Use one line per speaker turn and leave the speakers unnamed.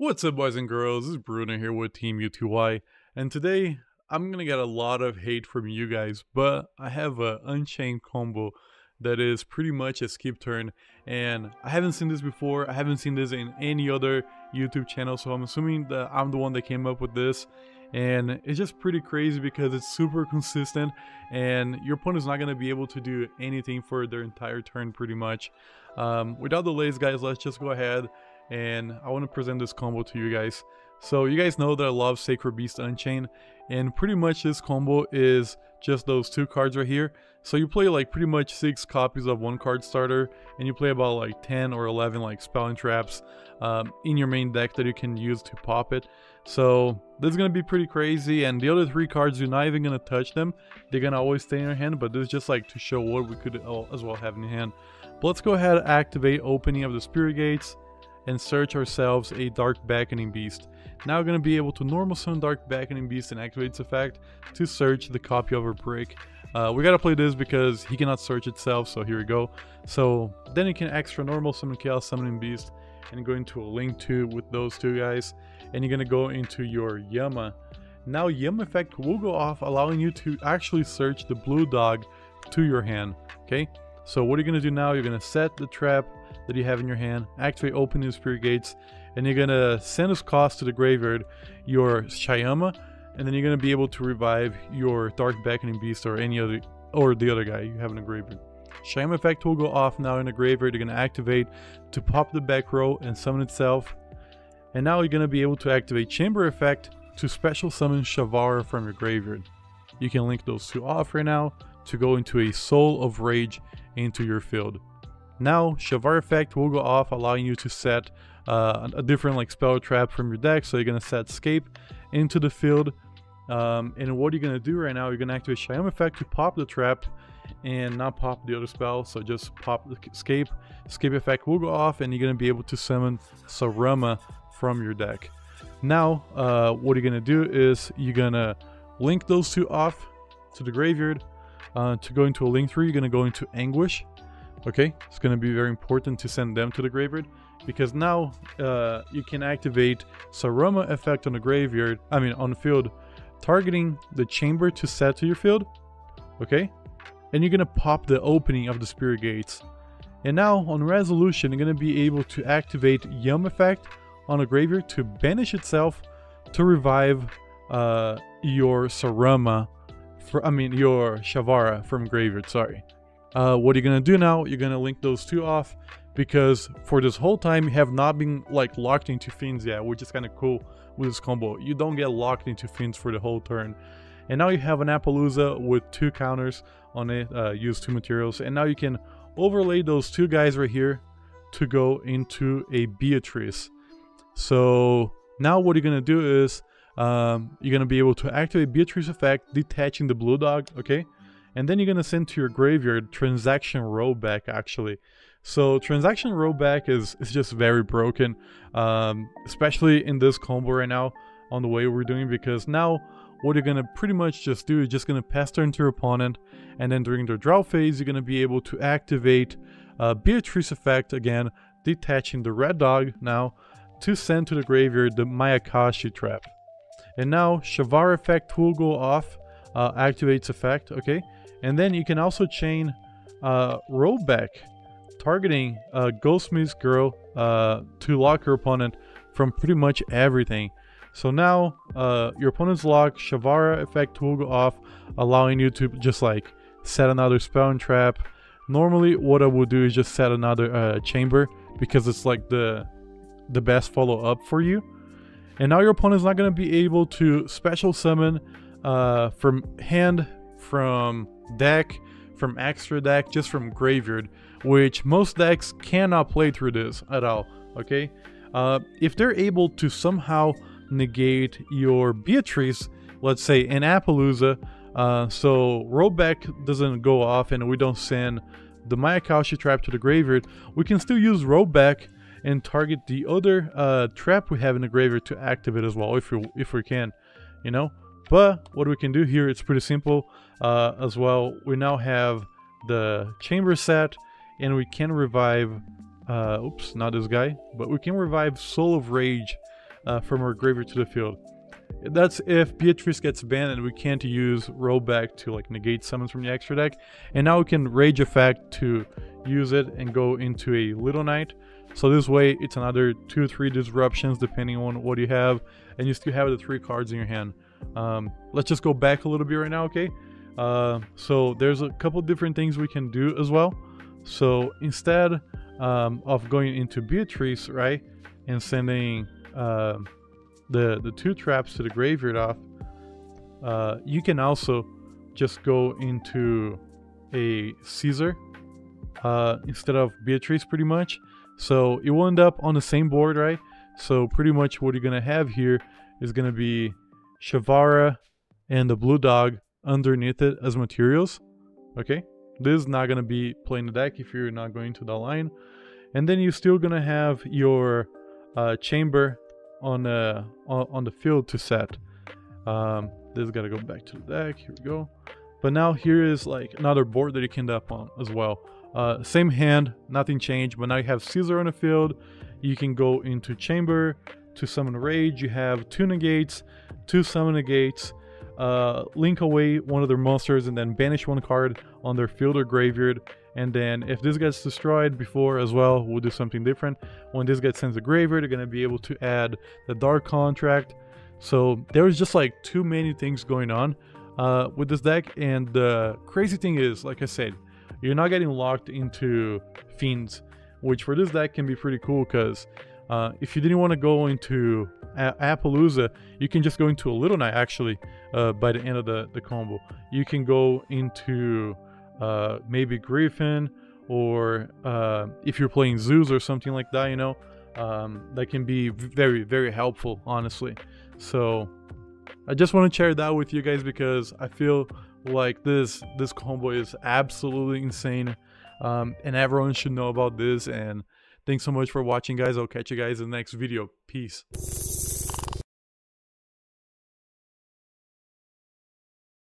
What's up, boys and girls? This is Bruno here with Team U2Y, and today I'm gonna get a lot of hate from you guys, but I have a Unchained combo that is pretty much a skip turn, and I haven't seen this before. I haven't seen this in any other YouTube channel, so I'm assuming that I'm the one that came up with this. And it's just pretty crazy because it's super consistent, and your opponent is not gonna be able to do anything for their entire turn, pretty much. Without delays, guys, let's just go ahead and I want to present this combo to you guys. So you guys know that I love Sacred Beast Unchained, and pretty much this combo is just those two cards right here. So you play like pretty much 6 copies of one card starter, and you play about like 10 or 11 like spelling traps in your main deck that you can use to pop it. So this is going to be pretty crazy, and the other 3 cards, you're not even going to touch them. They're going to always stay in your hand, but this is just like to show what we could as well have in hand. But let's go ahead and activate Opening of the Spirit Gates and search ourselves a Dark Beckoning Beast. Now we're going to be able to normal summon Dark Beckoning Beast and activate its effect to search the copy of our brick. We got to play this because he cannot search itself, so here we go. So then you can extra normal summon Chaos Summoning Beast and go into a Link 2 with those 2 guys, and you're going to go into your Yama. Now Yama effect will go off, allowing you to actually search the blue dog to your hand. Okay, so what you're going to do now, you're going to set the trap that you have in your hand, activate Open New Spirit Gates, and you're gonna send as cost to the graveyard your Shyama, and then you're gonna be able to revive your Dark Beckoning Beast or any other, or the other guy you have in the graveyard. Shyama effect will go off now in the graveyard. You're gonna activate to pop the back row and summon itself, and now you're gonna be able to activate Chamber effect to special summon Shavara from your graveyard. You can link those 2 off right now to go into a Soul of Rage into your field. Now, Shavara effect will go off, allowing you to set a different like spell trap from your deck. So you're going to set Escape into the field. And what you're going to do right now, you're going to activate Shyama effect to pop the trap and not pop the other spell. So just pop the Escape. Escape effect will go off, and you're going to be able to summon Sarama from your deck. Now, what you're going to do is you're going to link those 2 off to the graveyard. To go into a Link 3, you're going to go into Anguish. Okay, it's going to be very important to send them to the graveyard, because now you can activate Sarama effect on the graveyard, on the field, targeting the chamber to set to your field. Okay, and you're going to pop the Opening of the Spirit Gates. And now on resolution, you're going to be able to activate Yum effect on the graveyard to banish itself to revive your Sarama, your Shavara from graveyard, sorry. What you're gonna do now, you're gonna link those 2 off, because for this whole time you have not been like locked into Fiends yet, which is kind of cool with this combo. You don't get locked into Fiends for the whole turn. And now you have an Appaloosa with 2 counters on it, use 2 materials, and now you can overlay those 2 guys right here to go into a Beatrice. So now what you're gonna do is you're gonna be able to activate Beatrice effect, detaching the blue dog, okay? And then you're going to send to your graveyard Transaction Rollback, actually. So Transaction Rollback is just very broken, especially in this combo right now on the way we're doing, because now what you're going to pretty much just do is just going to pass turn to your opponent, and then during the draw phase, you're going to be able to activate Beatrice effect again, detaching the red dog now to send to the graveyard the Mayakashi trap. And now Shavara effect will go off, activates effect, okay? And then you can also chain Rollback, targeting Ghostmaze Girl to lock your opponent from pretty much everything. So now your opponent's locked, Shavara effect will go off, allowing you to just like set another spell and trap. Normally what I would do is just set another chamber, because it's like the best follow-up for you. And now your opponent's not going to be able to special summon from hand, from deck, from extra deck, just from graveyard, which most decks cannot play through this at all. Okay, if they're able to somehow negate your Beatrice, let's say in Appaloosa, so Rollback doesn't go off and we don't send the Mayakashi trap to the graveyard, we can still use Rollback and target the other trap we have in the graveyard to activate as well, if we can, you know. But what we can do here, it's pretty simple as well. We now have the chamber set, and we can revive, oops, not this guy, but we can revive Soul of Rage from our graveyard to the field. That's if Beatrice gets banned and we can't use rollback to like negate summons from the extra deck. And now we can rage effect to use it and go into a Little Knight. So this way it's another 2 or 3 disruptions depending on what you have, and you still have the 3 cards in your hand. Let's just go back a little bit right now, okay? So there's a couple different things we can do as well. So instead of going into Beatrice, right, and sending the 2 traps to the graveyard off, you can also just go into a Caesar instead of Beatrice, pretty much. So you will end up on the same board, right? So pretty much what you're gonna have here is gonna be Shavara and the blue dog underneath it as materials. Okay, this is not gonna be playing the deck if you're not going to the line. And then you're still gonna have your chamber on the field to set. This is gotta go back to the deck. Here we go. But now here is like another board that you can end up on as well. Same hand, nothing changed, but now you have Caesar on the field. You can go into chamber to summon rage. You have 2 negates, 2 summon negates, link away one of their monsters and then banish 1 card on their field or graveyard. And then if this gets destroyed before as well, we'll do something different. When this gets sent to the graveyard, you're going to be able to add the Dark Contract. So there's just like too many things going on with this deck. And the crazy thing is, like I said, you're not getting locked into Fiends, which for this deck can be pretty cool, because if you didn't want to go into Appaloosa, you can just go into a Little Knight actually by the end of the combo. You can go into maybe Griffin, or if you're playing Zeus or something like that, you know, that can be very, very helpful, honestly. So I just want to share that with you guys because I feel like this combo is absolutely insane, and everyone should know about this. And thanks so much for watching, guys. I'll catch you guys in the next video. Peace.